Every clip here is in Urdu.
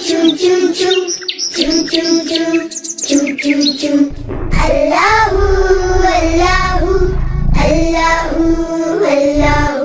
chum chum chum chum chum chum chum chum chum Allahu Allahu Allahu Allahu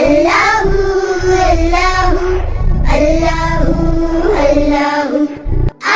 Allahu Allahu Allahu Allahu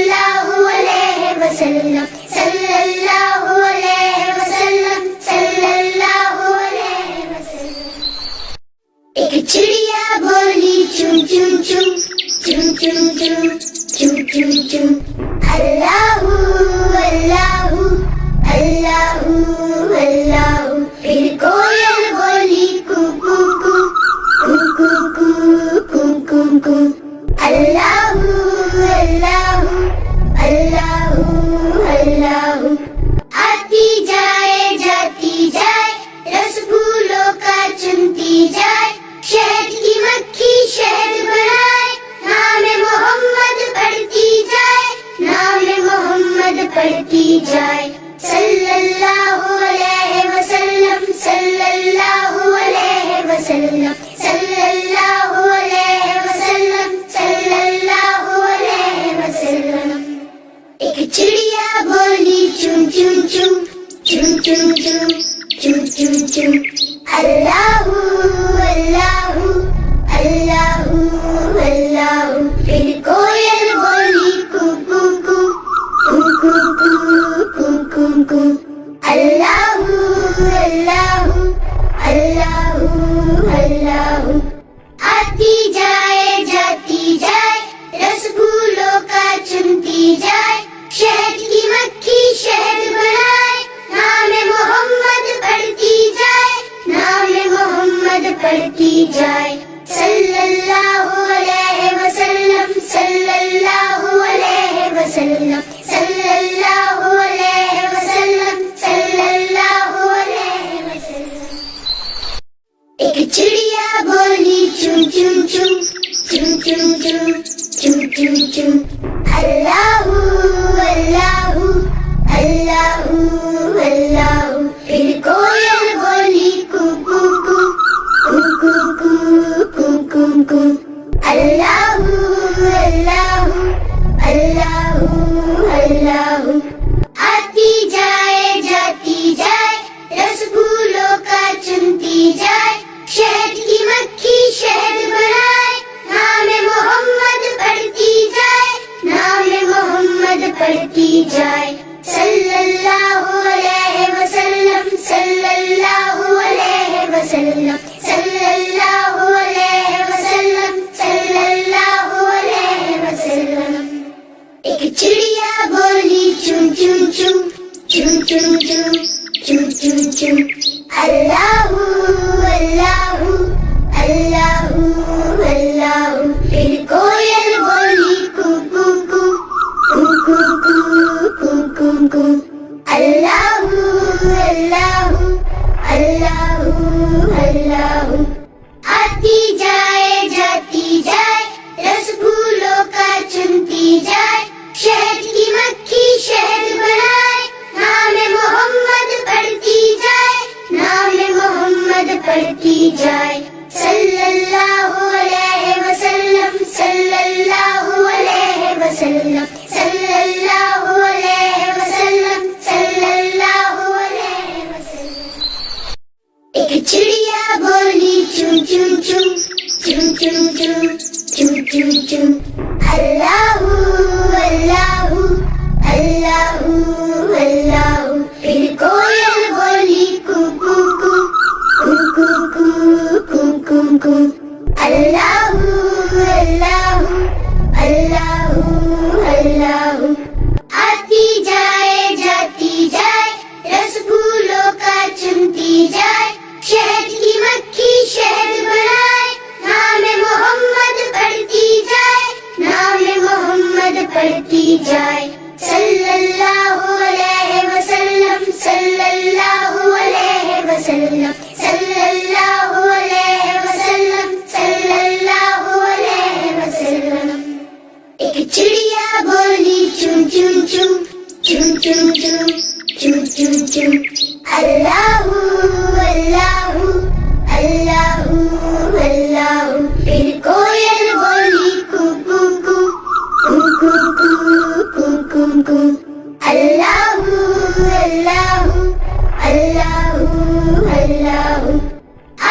sallallahu alayhi wa sallam, sallallahu alayhi wa sallam, sallallahu alayhi wa sallam. ایک چڑیا بولی چون چون چون چون چون چون چون چون چون اللہ اللہ اللہ اللہ. پھر کوئل بولی کو کو کو کو کو کو کو کو اللہ اللہ اللہ اللہ. آتی جائے جاتی جائے رس پھولوں کا چنتی جائے شہد کی مکھی شہد بنائے نام محمد پڑھتی جائے نام محمد پڑھتی جائے صلی اللہ علیہ وسلم صلی اللہ علیہ وسلم صلی اللہ علیہ وسلم صلی اللہ علیہ وسلم. ایک چڑیا بولی چون چون چون چون چون چون چون چون چون اللہ اللہ اللہ اللہ. پھر کوئل بولی کو کو کو کو کو کو کو کو اللہ اللہ اللہ اللہ. آتی جائے جاتی جائے رس پھولوں کا چنتی جائے شہد کی مکھی شہد بنائے نام محمد پڑھتی جائے نام محمد پڑھتی جائے صلی اللہ علیہ وسلم صلی اللہ علیہ وسلم صلی اللہ علیہ وسلم صلی اللہ علیہ وسلم. ایک چڑیا بولی چون چون چون چون چون چون چون چون چون اللہ اللہ اللہ اللہ. پھر کوئل بولی کو کو کو کو کو کو کو کو اللہ اللہ اللہ اللہ. آتی جائے جاتی جائے رس پھولوں کا چنتی جائے شہد کی مکھی شہد بنائے نام محمد پڑھتی جائے نام محمد پڑھتی جائے صلی اللہ علیہ وسلم صلی اللہ علیہ وسلم صلی اللہ علیہ وسلم صلی اللہ علیہ وسلم. ایک چڑیا بولی چون چون چون چون چون چون چون چون چون اللہ اللہ اللہ اللہ. پھر کوئل بولی کو کو کو کو کو کو کو کو اللہ اللہ اللہ اللہ. آتی جائے جاتی جائے رس پھولوں کا چنتی جائے شہد کی مکھی شہد بنائے نام محمد پڑھتی جائے نام محمد پڑھتی جائے صلی اللہ علیہ وسلم صلی اللہ علیہ وسلم صلی اللہ علیہ وسلم صلی اللہ علیہ وسلم. ایک چڑیا بولی چون چون چون چون چون چون چون چون چون اللہ اللہ اللہ اللہ. پھر کوئل بولی کو کو کو کو کو کو کو کو اللہ اللہ اللہ اللہ. آتی جائے جاتی جائے رس پھولوں کا چنتی جائے شہد کی مکھی شہد بنائے نام محمد پڑھتی جائے نام محمد پڑھتی جائے صلی اللہ علیہ وسلم صلی اللہ علیہ وسلم صلی اللہ علیہ وسلم صلی اللہ علیہ وسلم. ایک چڑیا بولی چون چون چون چون چون چون چون چون چون اللہ اللہ اللہ اللہ. پھر کوئل بولی کو کو کو کو کو کو کو کو اللہ اللہ اللہ اللہ.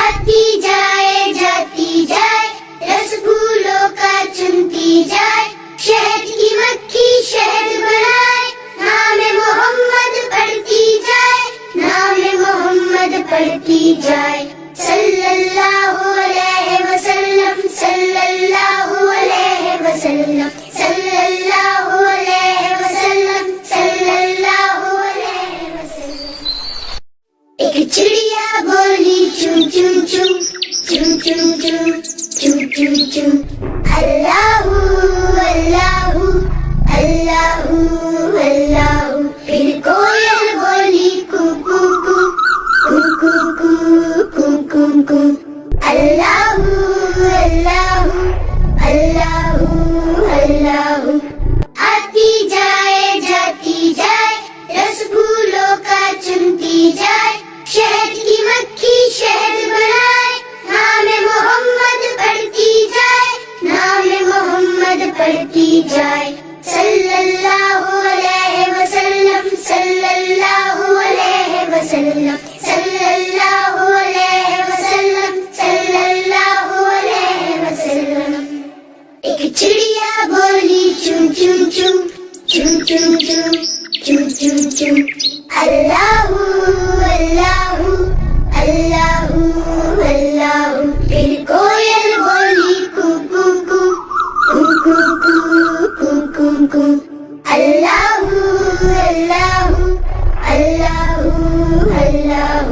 آتی جائے جاتی جائے رس پھولوں کا چنتی جائے شہد کی مکھی شہد جائے صلی اللہ علیہ وسلم صلی اللہ علیہ وسلم صلی اللہ علیہ وسلم صلی اللہ علیہ وسلم. ایک چڑیا بولی چون چون چون چون چون چون چون چون چون اللہ اللہ اللہ اللہ. پھر کوئل بولی کو کو کو کو کو کو کو کو اللہ اللہ اللہ اللہ. آتی جائے جاتی جائے رس پھولوں کا چنتی جائے شہد کی مکھی شہد بنائے نام محمد پڑھتی جائے نام محمد پڑھتی جائے صلی اللہ علیہ وسلم صلی اللہ علیہ وسلم صلی اللہ علیہ وسلم صلی اللہ علیہ وسلم. ایک چڑیا بولی چون چون چون چون چون چون چون چون چون اللہ اللہ اللہ اللہ. پھر کوئل بولی کو کو کو کو کو کو کو کو اللہ اللہ اللہ اللہ.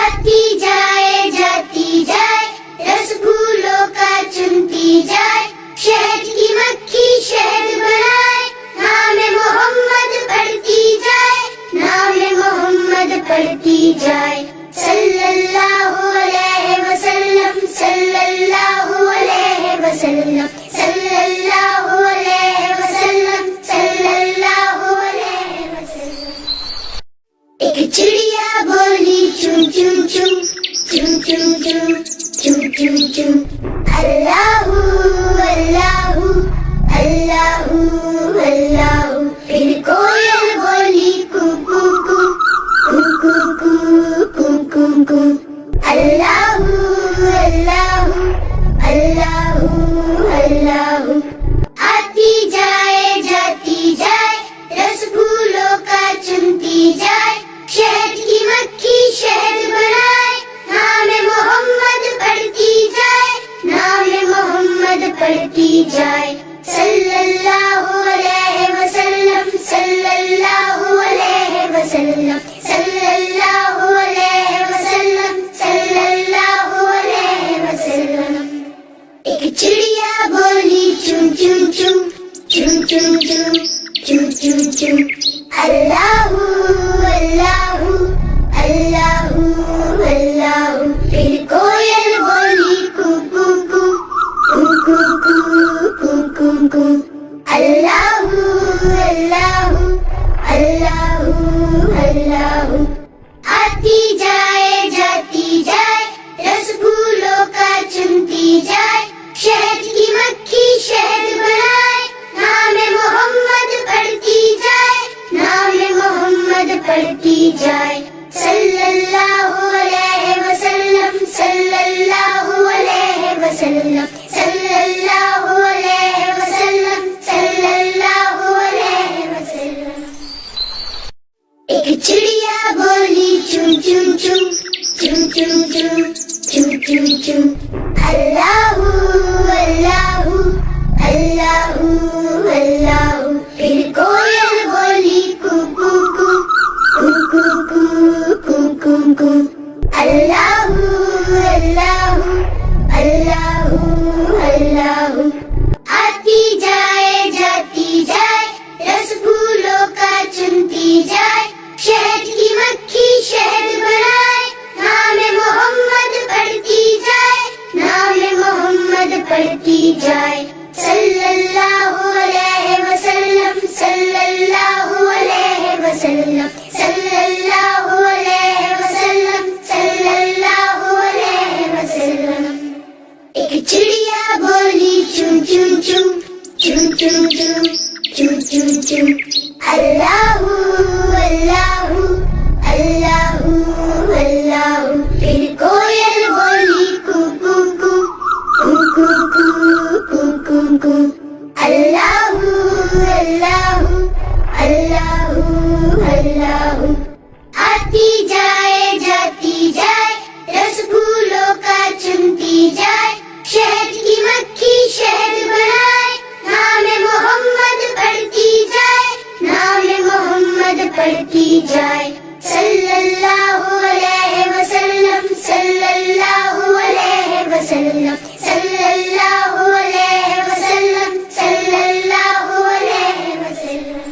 آتی جائے جاتی جائے رس پھولوں کا چنتی جائے شہد کی مکھی شہد بنائے نام محمد پڑھتی جائے نام محمد پڑھتی جائے صلی اللہ علیہ وسلم صلی اللہ علیہ وسلم صلی اللہ علیہ وسلم صلی اللہ علیہ وسلم. ایک چڑیا بولی چون چون چون چون چون چون چون چون چون اللہ اللہ اللہ اللہ. پھر کوئل بولی کو کو کو کو کو کو کو کو اللہ اللہ اللہ اللہ. آتی جائے جاتی جائے رس پھولوں کا چنتی جائے شہد کی مکھی شہد بنائے نام محمد پڑھتی جائے نام محمد پڑھتی جائے صلی اللہ علیہ وسلم صلی اللہ علیہ وسلم صلی اللہ علیہ وسلم صلی اللہ علیہ وسلم. ایک چڑیا بولی چون چون چون چون چون چون چون چون چون اللہ اللہ اللہ اللہ. پھر کوئل بولی کو کو کو کو کو کو کو کو اللہ اللہ اللہ اللہ. آتی جائے جاتی جائے رس پھولوں کا چنتی جائے شہد کی مکھی شہد بنائے نام محمد پڑھتی جائے نام محمد پڑھتی جائے صلی اللہ علیہ وسلم صلی اللہ علیہ وسلم صلی اللہ علیہ وسلم صلی اللہ علیہ وسلم. ایک چڑیا بولی چون چون چون چون چون چون چون چون چون اللہ اللہ اللہ اللہ. پھر کوئل بولی کو کو کو کو کو کو کو کو اللہ اللہ اللہ اللہ. آتی جائے جاتی جائے رس پھولوں کا چنتی جائے شہد کی مکھی شہد بنائے نام محمد پڑھتی جائے نام محمد پڑھتی جائے صلی اللہ علیہ وسلم صلی اللہ علیہ وسلم صلی اللہ علیہ وسلم صلی اللہ علیہ وسلم. ایک چڑیا بولی چون چون چون چون چون چون چون چون چون اللہ اللہ اللہ اللہ. پھر کوئل بولی کو کو کو کو کو کو کو کو اللہ اللہ اللہ اللہ. آتی جائے جاتی جائے جائے صلی اللہ علیہ وسلم صلی اللہ علیہ وسلم صلی اللہ علیہ وسلم صلی اللہ علیہ وسلم.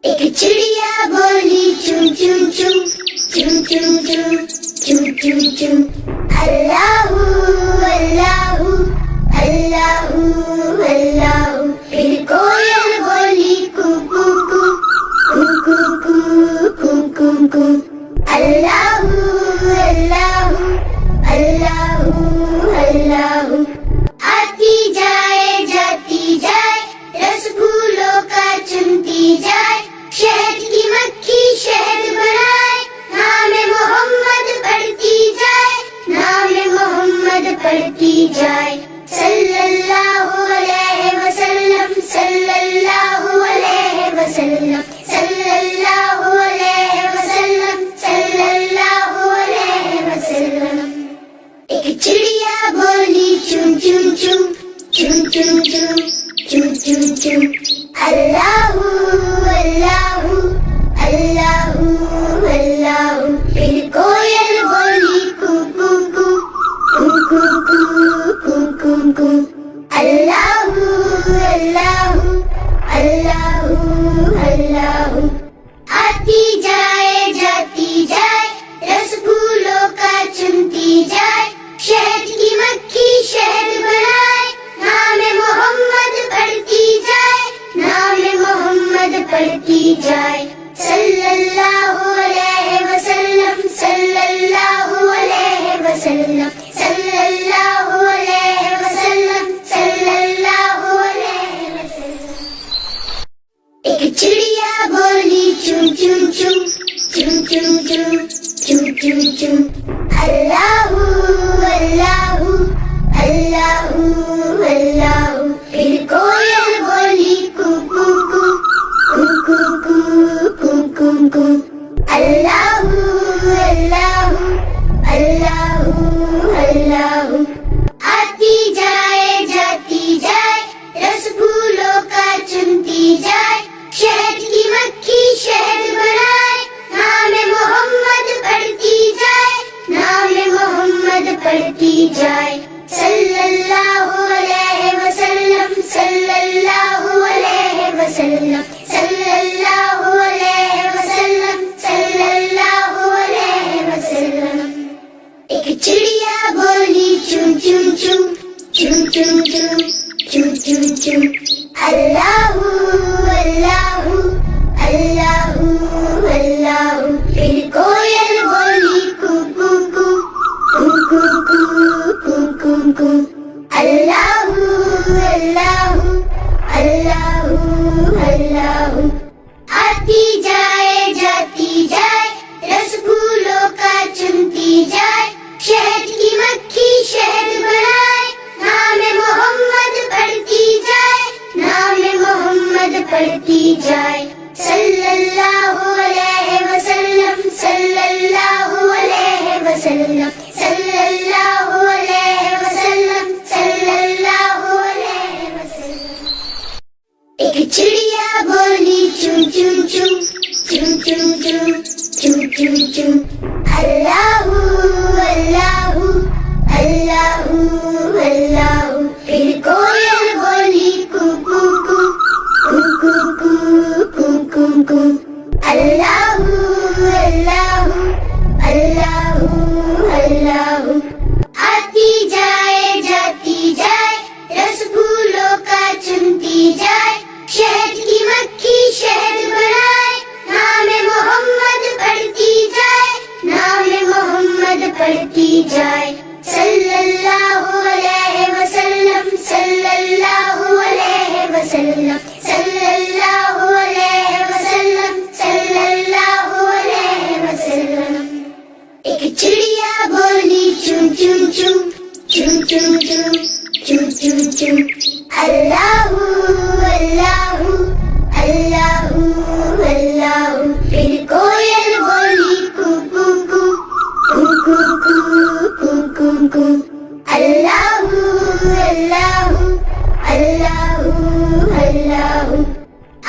ایک چڑیا بولی چون چون چون چون چون چون چون چون چون اللہ اللہ اللہ اللہ. پھر کوئل بولی کو کو کو کو کو کو کو کو اللہ اللہ اللہ اللہ. آتی جائے جاتی جائے رس پھولوں کا چنتی جائے شہد کی مکھی شہد بنائے نام محمد پڑھتی جائے نام محمد پڑھتی جائے صلی اللہ علیہ وسلم صلی اللہ علیہ وسلم صلی اللہ علیہ وسلم صلی اللہ علیہ وسلم. ایک چڑیا بولی چون چون چون چون چون چون چون چون چون اللہ اللہ اللہ اللہ. پھر کوئل بولی کو کو کو کو کو کو کو کو کو اللہ اللہ اللہ اللہ. آتی جائے جاتی جائے رس پھولوں کا چنتی جائے شہد کی مکھی شہد بنائے نام محمد پڑھتی جائے نام محمد پڑھتی جائے صلی اللہ علیہ وسلم صلی اللہ علیہ وسلم صلی اللہ علیہ وسلم صلی اللہ علیہ وسلم. ایک چڑیا بولی چون چون چون چون چون چون چون چون چون اللہ اللہ اللہ اللہ. پھر کوئل بولی کو کو کو کو کو کو کو کو کو اللہ اللہ اللہ اللہ. آتی جائے جاتی جائے رس پھولوں کا چنتی جائے شہد کی مکھی شہد بنائے نام محمد پڑھتی جائے نام محمد پڑھتی جائے صلی اللہ علیہ وسلم صلی اللہ علیہ وسلم صلی اللہ علیہ وسلم صلی اللہ علیہ وسلم. ایک چڑیا بولی چون چون چون چون چون چون چون چون چون اللہ اللہ اللہ اللہ. پھر کوئل بولی کو کو کو کو کو کو کو کو کو اللہ اللہ اللہ اللہ. آتی جائے جاتی جائے رس پھولوں کا چنتی جائے شہد کی مکھی شہد بنائے نام محمد پڑھتی جائے نام محمد پڑھتی جائے صلی اللہ علیہ وسلم صلی اللہ علیہ وسلم صلی اللہ علیہ وسلم صلی اللہ علیہ وسلم. ایک چڑیا بولی چون چون چون چون چون چون چون چون چون اللہ اللہ اللہ اللہ. پھر کوئل بولی کو کو کو کو کو کو کو کو کو اللہ اللہ اللہ اللہ. آتی جائے جاتی جائے رس پھولوں کا چنتی جائے شہد کی مکھی شہد بنائے نام محمد پڑھتی جائے نام محمد پڑھتی جائے صلی اللہ علیہ وسلم صلی اللہ علیہ وسلم صلی اللہ علیہ وسلم صلی اللہ علیہ وسلم. ایک چڑیا بولی چون چون چون چون چون چون چون چون چون اللہ اللہ اللہ اللہ. پھر کوئل بولی کو کو کو کو کو کو کو کو اللہ اللہ اللہ اللہ.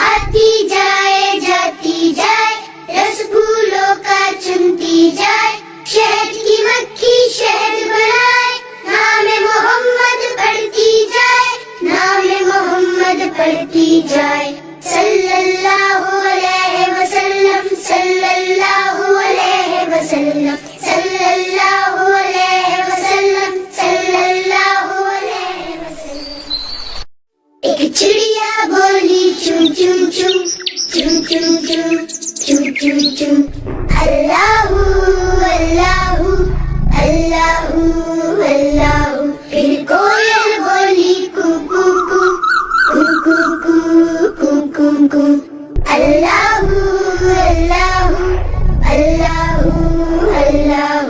آتی جائے جاتی جائے جائے صلی اللہ علیہ وسلم صلی اللہ علیہ وسلم صلی اللہ علیہ وسلم صلی اللہ علیہ وسلم. ایک چڑیا بولی چون چون چون چون چون چون چون چون چون اللہ اللہ اللہ اللہ. پھر کوئل بولی کو کو کو کو کو کو کو کو اللہ اللہ اللہ اللہ.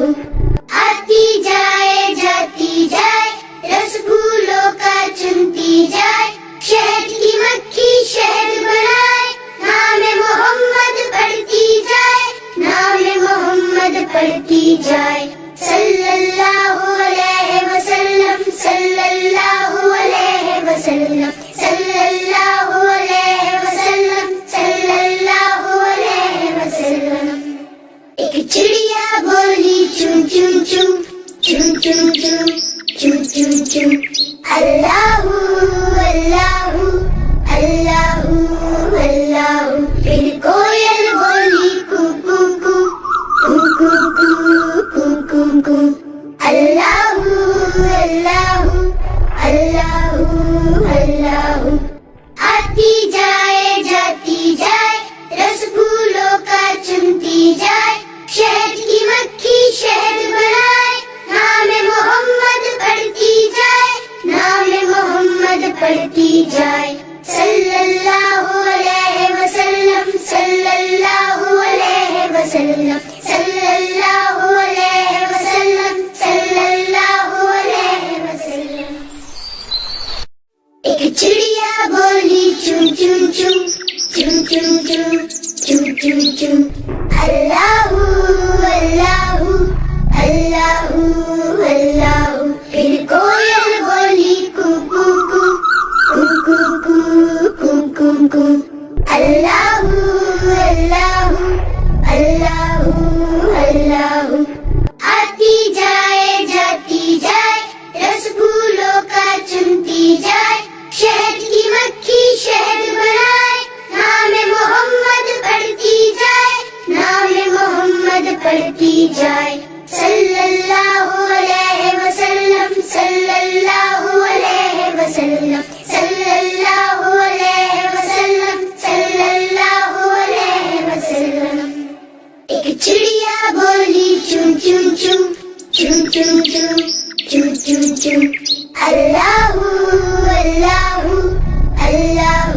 آتی جائے جاتی جائے رس پھولوں کا چنتی جائے شہد کی مکھی شہد بنائے نام محمد پڑھتی جائے نام محمد پڑھتی جائے صلی اللہ علیہ وسلم صلی اللہ علیہ وسلم صلی اللہ علیہ وسلم صلی اللہ علیہ وسلم. ایک چڑیا بولی چون چون چون چون چون چون چون چون چون اللہ اللہ اللہ اللہ. پھر کوئل بولی کو کو کو کو کو کو کو کو اللہ اللہ اللہ اللہ. آتی جائے جاتی جائے رس پھولوں کا چنتی جائے شہد کی مکھی شہد بنائے نام محمد پڑھتی جائے نام محمد پڑھتی جائے صلی اللہ علیہ وسلم صلی اللہ علیہ وسلم صلی اللہ علیہ وسلم صلی اللہ علیہ وسلم. ایک چڑیا بولی چون چون چون چون چون چون چون چون چون اللہ اللہ اللہ اللہ. پھر کوئل بولی کو کو کو کو کو کو کو کو اللہ اللہ اللہ اللہ. آتی جائے جاتی جائے رس پھولوں کا چنتی جائے شہد کی مکھی شہد بنائے نام محمد پڑھتی جائے نام محمد پڑھتی جائے صلی اللہ علیہ وسلم صلی اللہ علیہ وسلم صلی اللہ علیہ وسلم صلی اللہ علیہ وسلم. ایک چڑیا بولی چون چون چون چون چون چون چون چون چون اللہ اللہ اللہ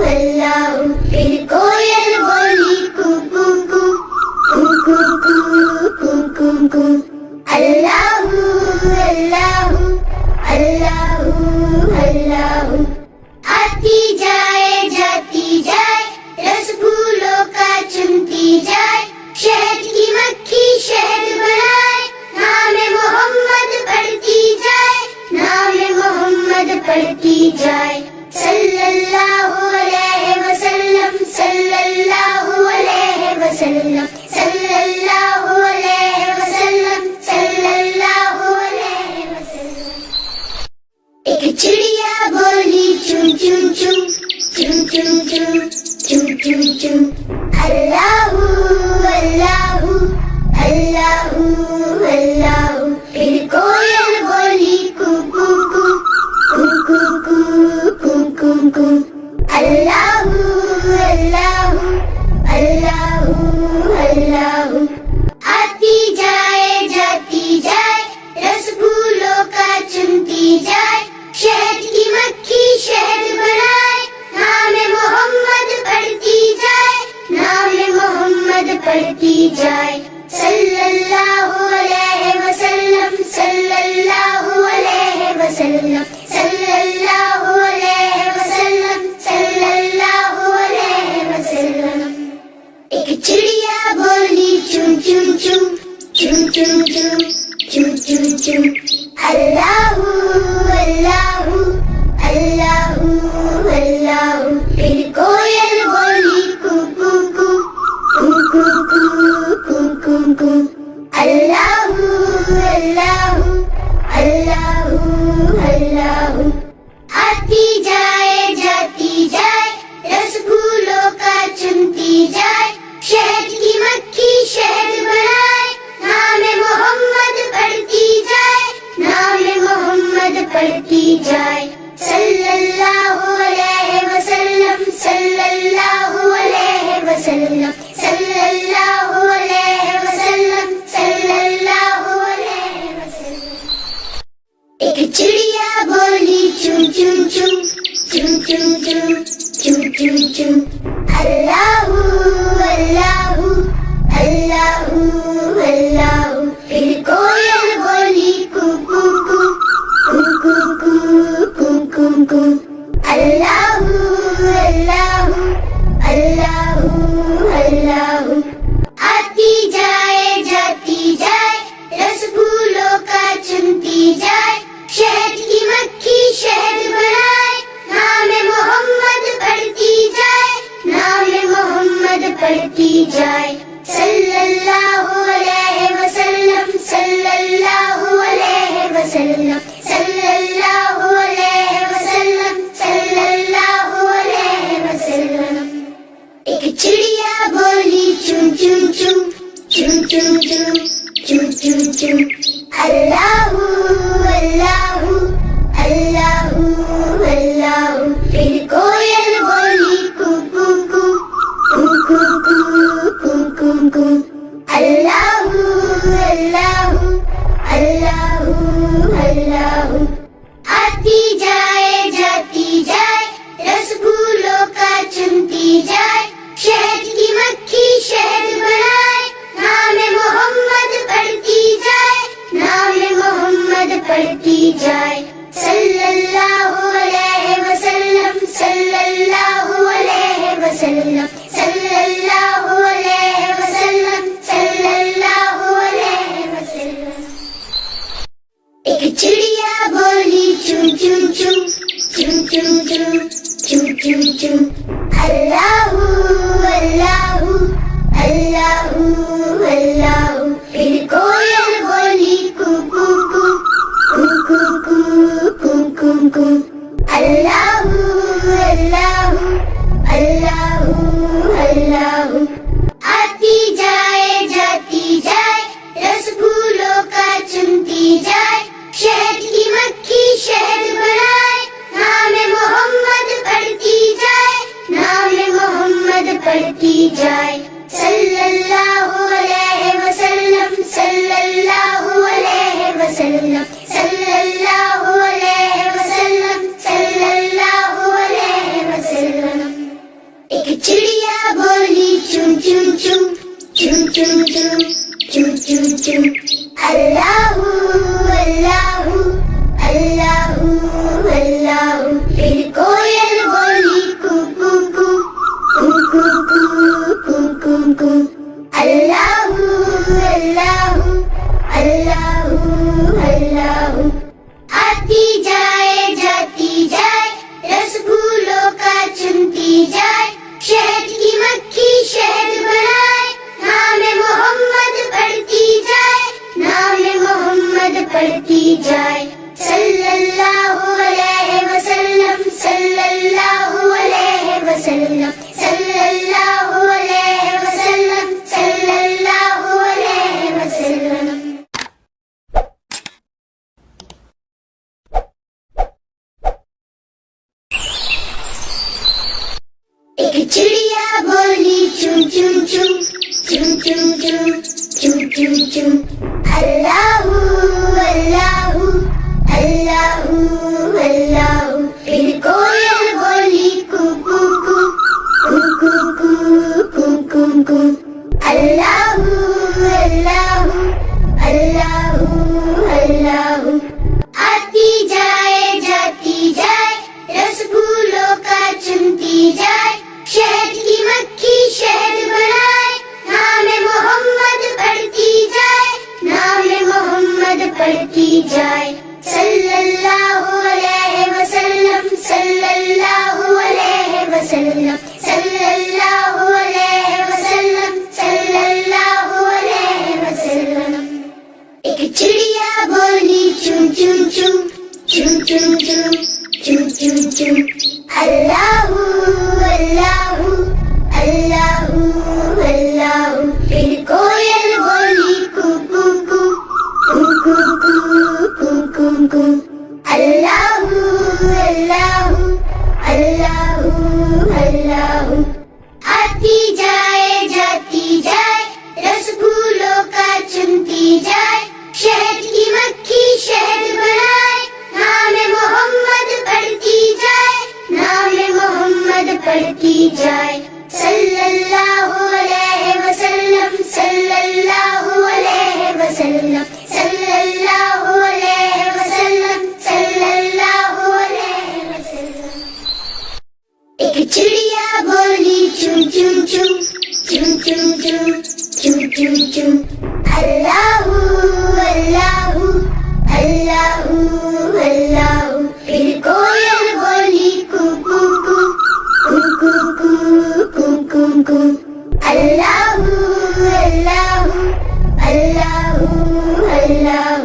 اللہ. پھر کوئل بولی کو کو کو کو کو کو کو کو اللہ اللہ اللہ اللہ. آتی جائے جاتی جائے رس پھولوں کا چنتی جائے شہد کی مکھی شہد بنائے نام محمد پڑھتی جائے نام محمد پڑھتی جائے صلی اللہ علیہ وسلم صلی اللہ علیہ وسلم صلی اللہ علیہ وسلم صلی اللہ علیہ وسلم. ایک چڑیا بولی چون چون چون چون چون چون چون چون چون اللہ اللہ اللہ اللہ. پھر کوئل بولی کو کو کو کو کو کو کو کو اللہ اللہ اللہ اللہ. آتی جائے جاتی جائے رس پھولوں کا چنتی جائے شہد کی مکھی شہد بنائے نام محمد پڑھتی جائے نام محمد پڑھتی جائے صلی اللہ علیہ وسلم صلی اللہ علیہ وسلم صلی اللہ علیہ وسلم صلی اللہ علیہ وسلم. ایک چڑیا بولی چون چون چون چون چون چون چون چون چون اللہ اللہ اللہ اللہ. پھر کوئل بولی کو کو کو کو کو کو کو کو اللہ اللہ اللہ اللہ. آتی جائے جاتی جائے، رسگولوں کا چنتی جائے، شہد کی مکھی شہد بنائے، نام محمد پڑھتی جائے، نام محمد پڑھتی جائے، صلی اللہ علیہ وسلم، صلی اللہ علیہ وسلم، صلی اللہ علیہ وسلم، صلی اللہ علیہ وسلم۔ ایک چڑیا بولی چون چون چون، چون چون چون، چون چون چون، اللہ اللہ اللہ اللہ۔ پھر کوئل بولی کو کو کو، کو کو کو، کو کو کو، اللہ اللہ اللہ اللہ۔ آتی جائے جاتی جائے، رسگولوں کا چنتی جائے، شہد کی مکھی شہد بنائے، نام محمد پڑھتی جائے، نام محمد پڑھتی جائے، صلی اللہ علیہ وسلم، صلی اللہ علیہ وسلم، صلی اللہ علیہ وسلم، صلی اللہ علیہ وسلم۔ ایک چڑیا بولی چون چون چون، چون چون چون، چون چون چون، اللہ اللہ اللہ اللہ۔ پھر کوئل بولی کو کو کو، کو کو کو، کو کو کو، اللہ اللہ اللہ اللہ۔ آتی جائے جاتی جائے، رسگولوں کا چنتی جائے، شہد کی مکھی شہد بنائے، نام محمد پڑھتی جائے، نام محمد پڑھتی جائے، صلی اللہ علیہ وسلم، صلی اللہ علیہ وسلم، صلی اللہ علیہ وسلم، صلی اللہ علیہ وسلم۔ ایک چڑیا بولی چون چون چون، چون چون چون، چون چون چون، اللہ اللہ اللہ اللہ۔ پھر کوئل بولی کو کو کو، کو کو کو، کو کو کو، اللہ اللہ اللہ اللہ۔ آتی جائے جاتی جائے، رسگولوں کا چنتی جائے، شہد کی مکھی شہد بنائے، نام محمد پڑھتی جائے، نام محمد پڑھتی جائے، صلی اللہ علیہ وسلم، صلی اللہ علیہ وسلم، صلی اللہ علیہ وسلم، صلی اللہ علیہ وسلم۔ ایک چڑیا بولی چون چون چون، چون چون چون، چون چون چون، اللہ اللہ اللہ اللہ۔ پھر کوئل بولی کو کو کو، کو کو کو، کو کو کو، اللہ اللہ اللہ اللہ۔ آتی جائے جاتی جائے، رسگولوں کا چنتی جائے، شہد کی مکھی شہد بنائے، نام محمد پڑھتی جائے، نام محمد پڑھتی جائے، صلی اللہ علیہ وسلم، صلی اللہ علیہ وسلم، صلی اللہ علیہ وسلم، صلی اللہ علیہ وسلم۔ ایک چڑیا بولی چون چون چون، چون چون چون، چون چون چون، اللہ اللہ اللہ اللہ۔ پھر کوئل بولی کو کو کو، کو کو کو، کو کو کو، اللہ اللہ اللہ اللہ۔ آتی جائے جاتی جائے، رسگولوں کا چنتی جائے، شہد کی مکھی شہد بنائے، نام محمد پڑھتی جائے، نام محمد پڑھتی جائے، صلی اللہ علیہ وسلم، صلی اللہ علیہ وسلم، صلی اللہ علیہ وسلم، صلی اللہ علیہ وسلم۔ ایک چڑیا بولی چون چون چون، چون چون چون، choo choo choo. Allahu Allahu Allahu Allahu. پھر کوئل بولی کو کو کو کو کو کو کو کو. Allahu Allahu Allahu Allahu. آتی جائے جاتی جائے رس پھولوں کا چنتی جائے شہد کی مکھی شہد بنائے نام محمد پڑھتی جائے نام محمد پڑھتی جائے صلی اللہ علیہ وسلم صلی اللہ علیہ وسلم صلی اللہ علیہ وسلم صلی اللہ علیہ وسلم. ایک چڑیا بولی چوں چوں چوں چوں چوں چوں چوں چوں چوں. اللہ اللہ اللہ اللہ. پھر کوئل بولی کو کو کو کو کو کو کو کو کو. اللہ اللہ اللہ اللہ.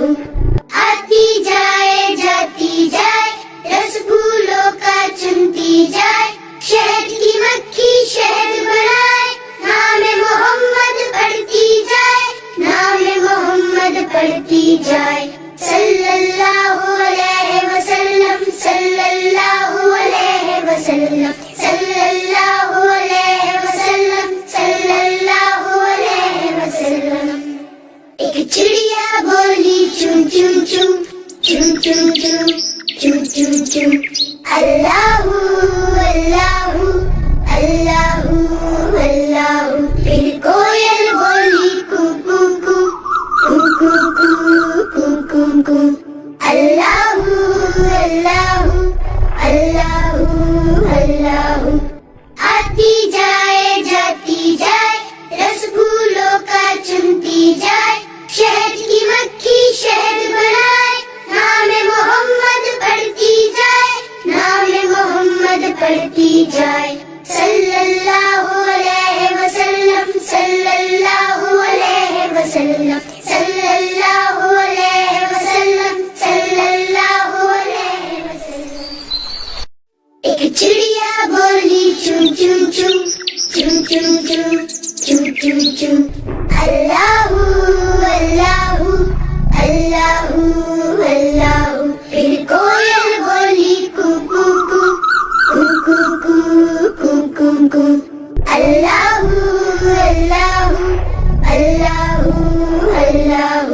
آتی جائے جاتی جائے رس پھولوں کا چنتی جائے شہد کی مکھی شہد بنائے نام محمد پڑھتی جائے نام محمد پڑھتی جائے صلی اللہ علیہ وسلم صلی اللہ علیہ وسلم صلی اللہ علیہ وسلم صلی اللہ علیہ وسلم. ایک چڑیا بولی چوں چوں چوں چوں چوں چوں چوں چوں چوں. اللہ اللہ اللہ اللہ. پھر کوئل بولی کو کو کو کو کو کو کو کو کو. اللہ اللہ اللہ اللہ. آتی جائے جاتی جائے رس پھولوں کا چنتی جائے شہد کی مکھی شہد بنائے نام محمد پڑھتی جائے نام محمد پڑھتی جائے صلی اللہ علیہ وسلم صلی اللہ علیہ وسلم صلی اللہ علیہ وسلم صلی اللہ علیہ وسلم. ایک چڑیا بولی چوں چوں چوں چوں چوں چوں چوں چوں چوں. اللہ اللہ اللہ اللہ. پھر کوئل بولی کو کو کو کو کو کو کو کو کو. اللہ اللہ اللہ اللہ.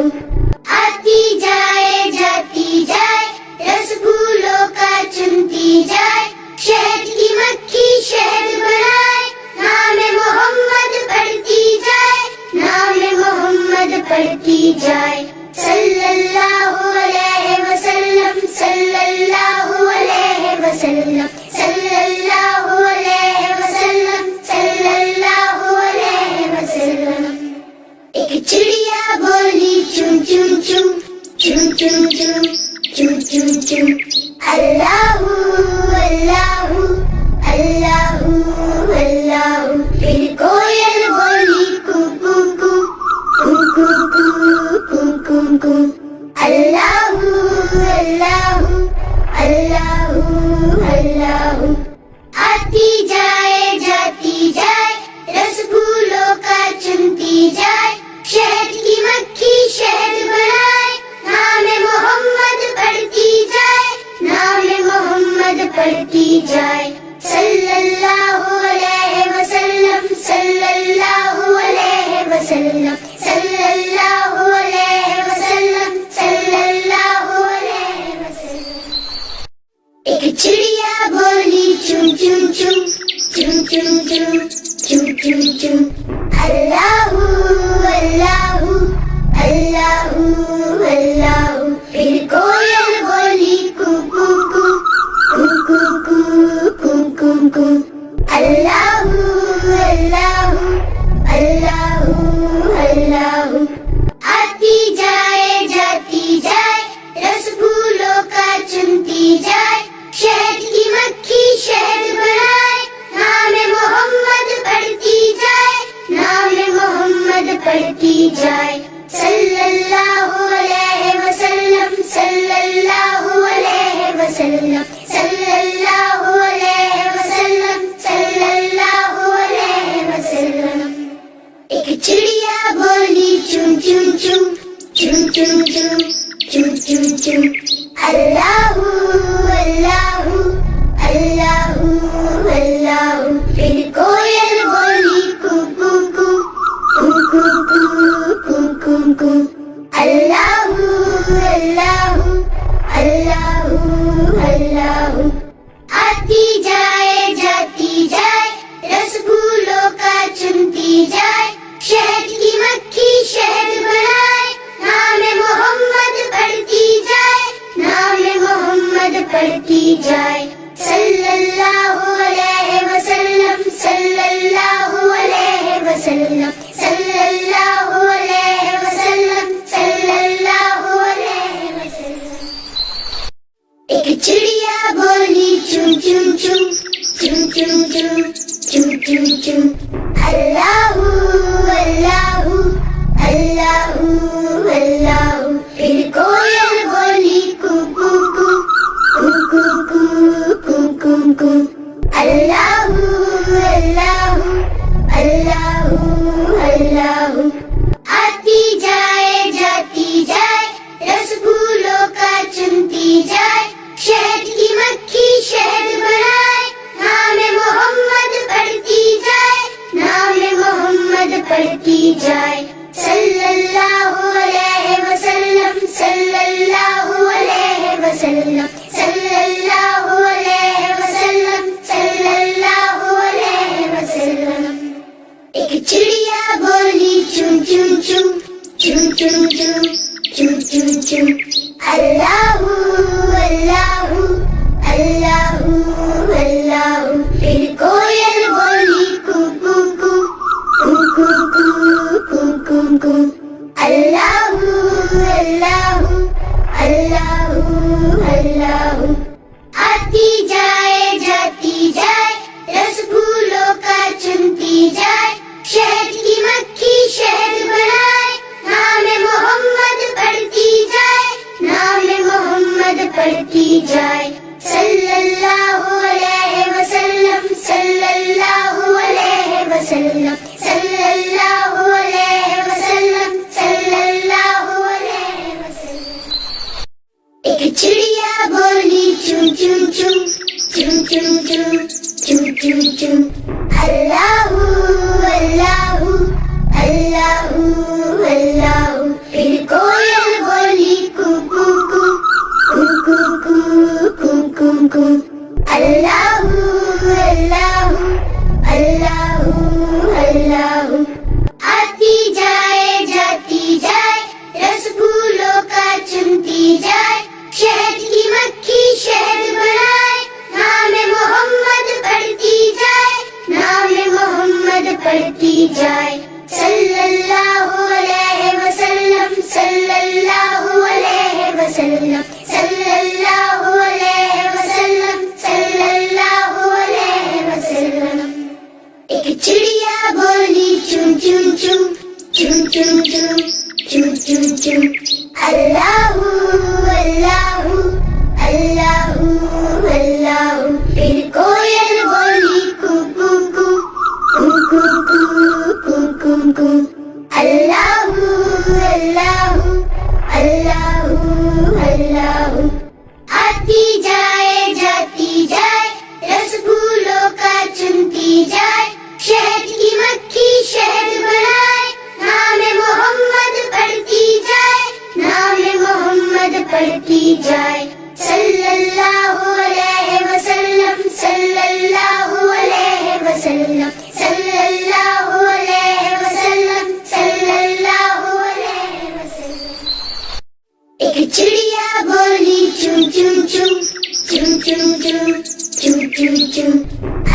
آتی جائے جاتی جائے رس پھولوں کا چنتی جائے شہد کی مکھی شہد بنائے نام محمد پڑھتی جائے نام محمد پڑھتی جائے صلی اللہ علیہ وسلم صلی اللہ علیہ وسلم صلی اللہ علیہ وسلم صلی اللہ علیہ وسلم. ایک چڑیا بولی چوں چوں چوں چوں چوں چوں چوں چوں چوں. اللہ اللہ اللہ اللہ. پھر کوئل بولی کو کو کو کو کو کو کو کو کو. اللہ اللہ اللہ اللہ. آتی جائے جاتی جائے رس پھولوں کا چنتی جائے شہد کی مکھی شہد بنائے نام محمد پڑھتی جائے نام محمد پڑھتی جائے صلی اللہ علیہ وسلم صلی اللہ علیہ وسلم صلی اللہ علیہ وسلم صلی اللہ علیہ وسلم. ایک چڑیا بولی چوں چوں چوں چوں چوں چوں چوں چوں چوں. اللہ اللہ اللہ اللہ. پھر کوئل بولی کو کو کو کو کو کو کو کو کو. اللہ اللہ اللہ اللہ. آتی جائے جاتی جائے رس پھولوں کا چنتی جائے شہد کی مکھی شہد بنائے نام محمد پڑھتی جائے نام محمد پڑھتی جائے صلی اللہ علیہ وسلم صلی اللہ علیہ وسلم صلی پڑھتی جائے صلی اللہ علیہ وسلم صلی اللہ علیہ وسلم صلی اللہ علیہ وسلم صلی اللہ علیہ وسلم ایک چڑیا بولی چوں چوں چوں چوں چوں چوں چوں چوں چوں اللہ اللہ اللہ اللہ پھر کوئل بولی کو کو کو کو کو کو کو کو کو اللہ اللہ اللہ اللہ آتی جائے جاتی جائے رس پھولوں کا چنتی جائے شہد کی مکھی شہد بنائے نام محمد پڑھتی جائے نام محمد پڑھتی جائے صلی اللہ علیہ وسلم صلی اللہ علیہ وسلم صلی اللہ علیہ وسلم صلی اللہ علیہ وسلم ایک چڑیا بولی چوں چوں چوں چوں چوں چوں چوں چوں چوں اللہ اللہ اللہ اللہ پھر کوئل بولی کو کو کو کو کو کو کو کو کو اللہ اللہ اللہ اللہ آتی جائے جاتی جائے رس پھولوں کا چنتی جائے شہد کی مکھی شہد بنائے نام محمد پڑھتی جائے نام محمد پڑھتی جائے صلی اللہ علیہ وسلم صلی اللہ علیہ وسلم صلی اللہ علیہ وسلم صلی اللہ علیہ وسلم ایک چڑیا بولی چوں چوں چوں چوں چوں چوں چوں چوں چوں اللہ اللہ اللہ اللہ پھر کوئل بولی کو کو کو کو کو کو کو کو کو اللہ اللہ اللہ اللہ آتی جائے جاتی جائے رس پھولوں کا چنتی جائے شہد کی مکھی شہد بنائے نام محمد پڑھتی جائے نام محمد پڑھتی جائے صلی اللہ علیہ وسلم صلی اللہ علیہ وسلم صلی اللہ علیہ وسلم صلی اللہ علیہ وسلم ایک چڑیا بولی چوں چوں چوں چوں چوں چوں چوں چوں چوں اللہ اللہ اللہ اللہ پھر کوئل بولی کو کو کو کو کو کو کو کو کو اللہ اللہ اللہ اللہ آتی جائے جاتی جائے رس پھولوں کا چنتی جائے شہد کی مکھی شہد بنائے نام محمد پڑھتی جائے نام محمد پڑھتی جائے صلی اللہ علیہ وسلم صلی اللہ علیہ وسلم صلی اللہ علیہ وسلم صلی اللہ علیہ وسلم ایک چڑیا بولی چوں چوں چوں چوں چوں چوں چوں چوں چوں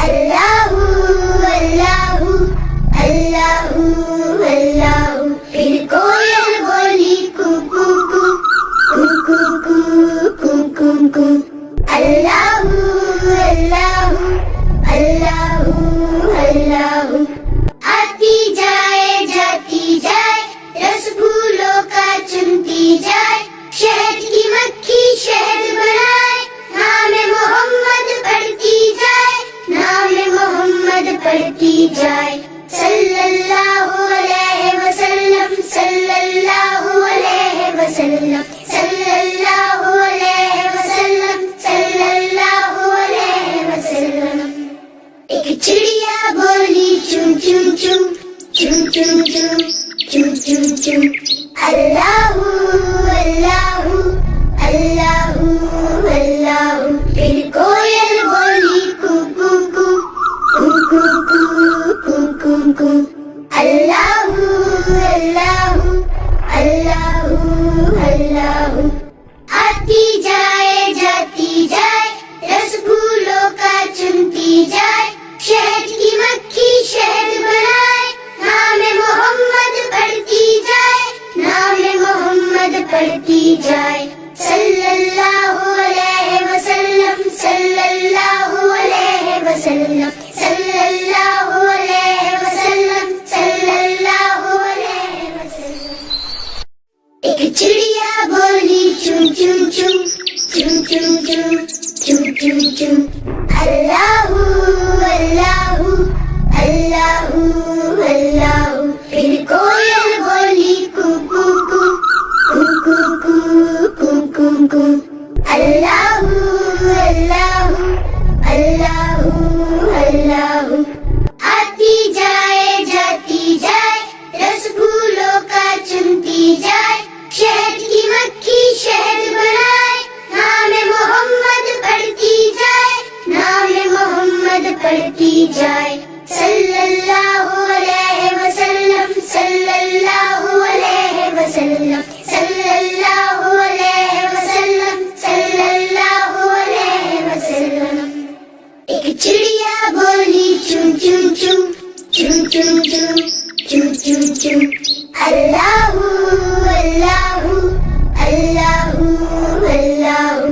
اللہ اللہ اللہ اللہ پھر کوئل بولی کو کو کو کو کو کو کو کو کو اللہ اللہ اللہ اللہ آتی جائے جاتی جائے رس پھولوں کا چنتی جائے شہد کی مکھی شہد بنائے نام محمد پڑھتی جائے نام محمد پڑھتی جائے صلی اللہ علیہ وسلم صلی اللہ علیہ وسلم صلی اللہ علیہ وسلم صلی اللہ علیہ وسلم ایک چڑیا بولی چوں چوں چوں چوں چوں چوں چوں چوں چوں اللہ اللہ اللہ اللہ پھر کوئل بولی کو کو کو کو کو کو کو کو کو اللہ اللہ اللہ اللہ آتی جائے جاتی جائے chum chum, chum chum chum, chum chum chum. Allahu, Allahu, Allahu, Allahu.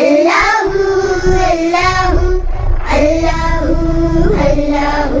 Allahu, Allahu, Allahu, Allahu.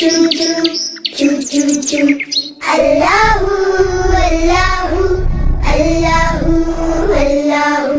chum chum, chum chum chum. Allahu, Allahu, Allahu, Allahu.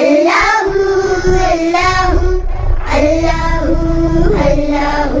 Allahu, Allahu, Allahu, Allahu.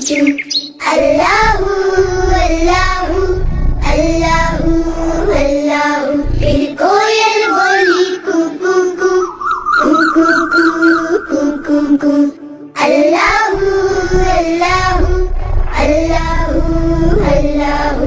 chum. Allahu, Allahu, Allahu, Allahu. Phir koyal boli ku ku ku, ku ku ku, ku ku ku. Allahu, Allahu, Allahu, Allahu.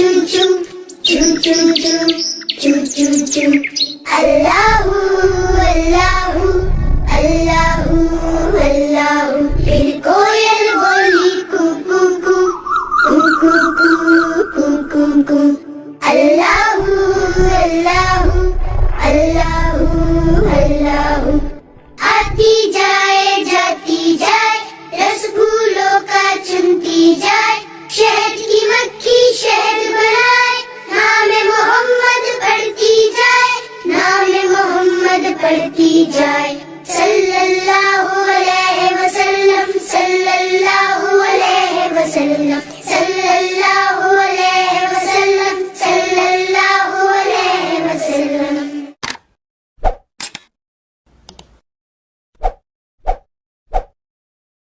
choo choo, choo choo choo, choo choo choo. Allahu, Allahu, Allahu, Allahu. پھر کوئل بولی کو کو کو کو کو کو کو کو. Allahu, Allahu, Allahu, Allahu. آتی جائے جاتی جائے رس پھولوں کا چنتی جائے شہد کی مکھی شہد بنائے نام محمد پڑھتی جائے نام محمد پڑھتی جائے صلی اللہ علیہ وسلم صلی اللہ علیہ وسلم